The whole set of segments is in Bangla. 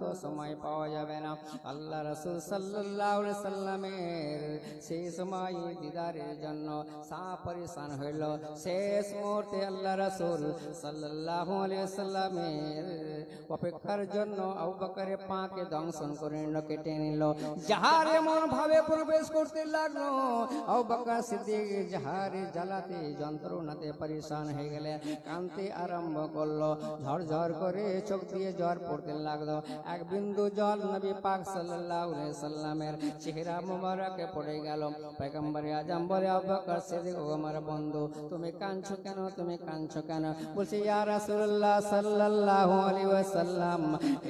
তো সময় পাওয়া যাবে না। আল্লাহ রাসূল সাল্লাল্লাহু আলাইহি সাল্লামের সেই সময় দিদারের জন্য পরেশান হইল। শেষ মুহূর্তে আল্লাহ রাসূল সাল্লাল্লাহু আলাইহি সাল্লামের অপেক্ষার জন্য আবু বকরের পাকে দংশন করে নিল, কেটে নিল। জাহার এমন ভাবে প্রবেশ করতে লাগলো, আবু বকর সিদ্দিক জাহারে জ্বালাতে যন্ত্রণাতে পরেশান হয়ে গেলে কাঁদতে আরম্ভ করলো। ঝরঝর করে চোখ দিয়ে জল পড়তে লাগলো। এক বিন্দু জল নবী পাক সাল্লাল্লাহু আলাইহি সাল্লামের চেহারা মুবারকে পড়ে গেল। পয়গম্বর আজম বলে, আবু বকর সিদ্দিক, ও আমার বন্ধু, তুমি কাঁদছো কেন? তুমি কাঁদছো কেন? বলছে, ইয়া রাসূলুল্লাহ সাল্লাল্লাহু আলাইহি ওয়াসাল্লাম,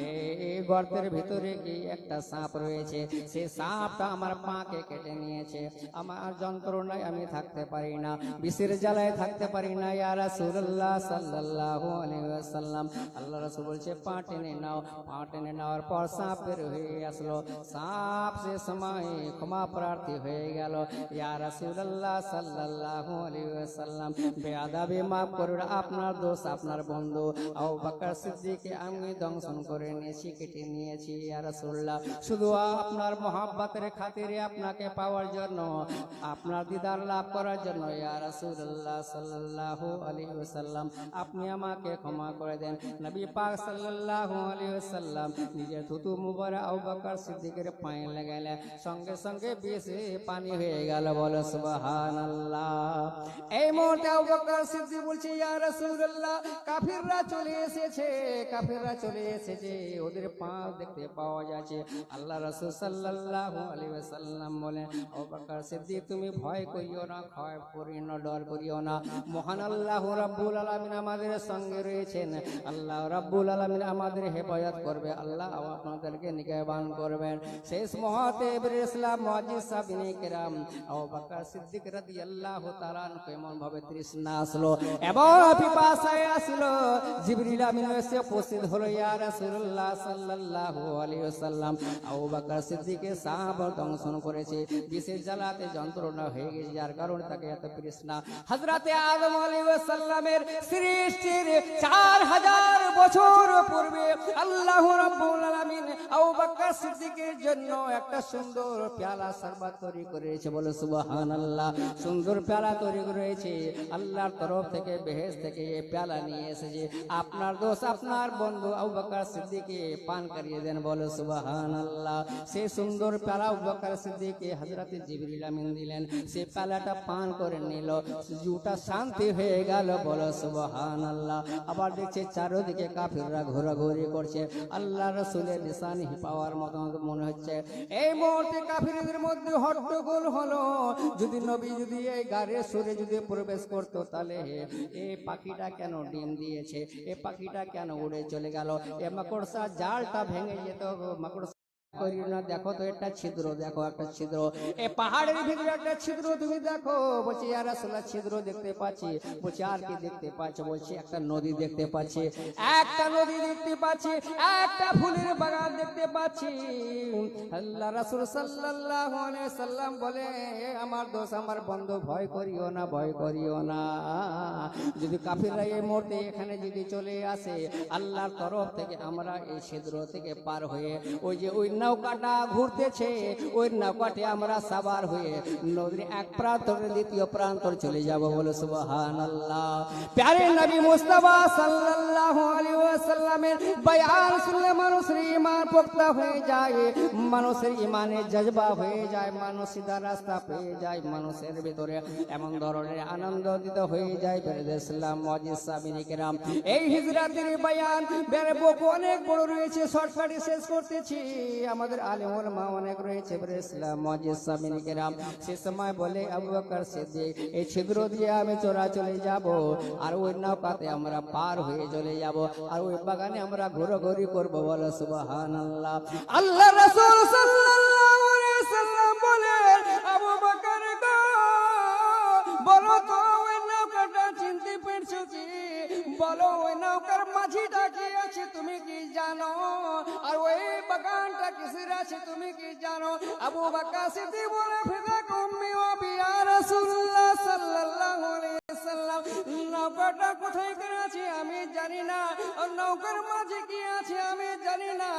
এই গর্তের ভিতরে কি একটা সাপ রয়েছে, সেই সাপটা আমার পাকে কেটে নিয়েছে। আমার যন্ত্রণায় আমি থাকতে পারি না, বিষের জ্বালায় থাকতে পারি না ইয়া রাসূলুল্লাহ সাল্লাল্লাহু আলাইহি ওয়াসাল্লাম। আল্লাহ রাসূল বলছে, পা টেনে নাও। পা টেনে নেওয়ার পর সাপ বের হয়ে আসলো। সাপ সে সময় ক্ষমা প্রার্থী হয়ে গেল। ইয়া রাসূলুল্লাহ সাল্লাল্লাহু আলাইহি ওয়াসাল্লাম, বেয়াদবি মাফ করুন, আপনার দোষ, আপনার বন্ধু আবু বকর সিদ্দিককে আমি দংশন করে নিয়েছি, কেটে নিয়েছি ইয়া রাসূলুল্লাহ। শুধু আপনার মহব্বতের খাতিরে, আপনাকে পাওয়ার জন্য, আপনার দিদার লাভ করার জন্য ইয়া রাসূলুল্লাহ সাল্লাল্লাহু আলাইহি ওয়াসাল্লাম, আপনি আমাকে ক্ষমা করে দেন। নবী পাক সাল্লাল্লাহু আলাইহি ওয়াসাল্লাম নিজের থুতু মুবারক আবু বকর সিদ্দিকের পায়ে লাগালেন, সঙ্গে সঙ্গে বিষে পানি হয়ে গেল। বলো সুবহানাল্লাহ। এই মুহূর্তে আবু বকর সিদ্দিক বলছে, ইয়া রাসূলুল্লাহ, কাফিররা চলে এসেছে, কাফিররা চলে এসেছে, ওদের পা দেখতে পাওয়া যাচ্ছে। আল্লাহ রাসূল সাল্লাল্লাহু আলাইহি ওয়াসাল্লাম বলেন, আবু বকর সিদ্দিক, তুমি ভয় করিও না, ভয় করিও না, ডর করিও না। মহান আল্লাহ রাব্বুল আলামিন আমাদের সঙ্গে রয়েছেন। আল্লাহ রাব্বুল আলামিন আমাদের হেফাজত করবে, আল্লাহ আপনাদেরকে নিগাহবান করবেন। শেষ মুহূর্তে ইসলাম মুআজ্জিজ সাহাবায়ে কেরাম আবু বকর সিদ্দিক রাদিয়াল্লাহু তাআলা কেমন ভাবে তৃষ্ণা আসলো এবং পিপাসায় আসলো। জিবরিল আমিন এসে উপস্থিত হলো। ইয়া রাসূলুল্লাহ সাল্লাল্লাহু আলাইহি ওয়াসাল্লাম, আবু বকর সিদ্দিকের সাপ দংশন করেছে, বিষের জ্বালাতে যন্ত্রণা হয়ে গেছে, যার কারণে তাকে এত তৃষ্ণা। হযরতে আদম আলাইহিস সালামের সৃষ্টির 4000 বছর পূর্বে আল্লাহ রাব্বুল আলামিন আবু বকর সিদ্দিকের জন্য একটা সুন্দর পেয়ালা শরবত তৈরি করেছে। বলে সুবহানাল্লাহ। সুন্দর পেয়ালা তৈরি করেছে আল্লাহর তরফ থেকে, বেহেশত থেকে এই পেয়ালা নিয়ে এসেছে। আপনার দোষ, আপনার বন্ধু আবু বকর সিদ্দিককে পান করিয়ে দেন। বলে সুবহানাল্লাহ। সেই সুন্দর পেয়ালা আবু বকর সিদ্দিককে হযরতে জিবরিল আমিন দিলেন। সেই পেয়ালাটা পান করে নিল, জুটা শান্তি হয়ে গেল। বলে সুবহানাল্লাহ। আবার দেখছে চারদিকে কাফিররা ঘোরাঘুরি করছে, আল্লাহ রাসূলের নিশানি পাওয়ার মতো মনে হচ্ছে। এই মুহূর্তে কাফিরদের মধ্যে হট্টগোল হলো। যদি নবী যদি এই গাড়ির সুরে যদি প্রবেশ করতো, তাহলে এই পাখিটা কেন ডিম দিয়েছে, এই পাখিটা কেন উড়ে চলে গেল, এ মাকড়সা জালটা ভেঙে যেত। মাকড়সা করিও না, দেখো তো একটা ছিদ্র, দেখো একটা ছিদ্র, এই পাহাড়ের ভিতরে একটা ছিদ্র তুমি দেখো। বলছি, ইয়া রাসূলুল্লাহ, ছিদ্র দেখতে পাচ্ছি। বলছি, আর কি দেখতে পাচ্ছ? বলছি, একটা নদী দেখতে পাচ্ছি, একটা নদী দেখতে পাচ্ছি, একটা ফুলের বাগান দেখতে পাচ্ছি। আল্লাহ রাসূল সাল্লাল্লাহু আলাইহি সাল্লাম বলে, আমার দোষ, আমার বন্ধু, ভয় করিও না, ভয় করিও না। যদি কাফিররা এই মুহূর্তে এখানে যদি চলে আসে, আল্লাহর তরফ থেকে আমরা এই ছিদ্র থেকে পার হয়ে ওই যে ওই নৌকাটা ঘুরতেছে, ওই নৌকাতে আমরা সাবার হয়ে নদীর এক প্রান্ত থেকে দ্বিতীয় প্রান্ত চলে যাব। বলে সুবহানাল্লাহ। প্যারে নবী মুস্তাফা সাল্লাল্লাহু আলাইহি ওয়াসাল্লামের বয়ান শুনলে মানুষের ঈমান পোক্তা হয়ে যায়, মানুষের ঈমানের জজবা হয়ে যায়, মানুষ সিধা রাস্তা পেয়ে যায়, মানুষের ভিতরে এমন ধরনের আনন্দিত হয়ে যায়। ইসলাম মুআজ্জিজ সাহাবায়ে কেরাম, এই হিজরাতের বয়ান অনেক বড় রয়েছে, শর্টকাটে শেষ করতেছি। আমাদের আলেম ওলামা অনেক রয়েছে। ইসলাম মুআজ্জিজ সাহাবায়ে কেরাম সে সময় বলে, আবু বকর সিদ্দিক, এই ছিদ্র দিয়ে আমি চোরা চলে যাব, আর ওই নৌকাতে আমরা পার হয়ে চলে যাব, আর ওই বাগানে আমরা ঘোরাঘুরি করব। বলে সুবহানাল্লাহ। আল্লাহ রাসূল সাল্লাল্লাহু আলাইহি ওয়াসাল্লাম বলে, আবু বকর গো, বলো তো ওই নৌকাটা চিনতে পেরেছো কি? বলো ওই নৌকার মাঝিটা কি আছে তুমি কি জানো? আর ওই বাগানটা কিসের আছে তুমি কি জানো? আবু বকর সিদ্দিক বলে, ফিদাক উম্মি ওয়া আবি ইয়া রাসূলুল্লাহ সাল্লাল্লাহু আলাইহি ওয়াসাল্লাম, নৌকাটা কোথায় আছে আমি জানি না, আর নৌকার মাঝে কি আছে আমি জানি না,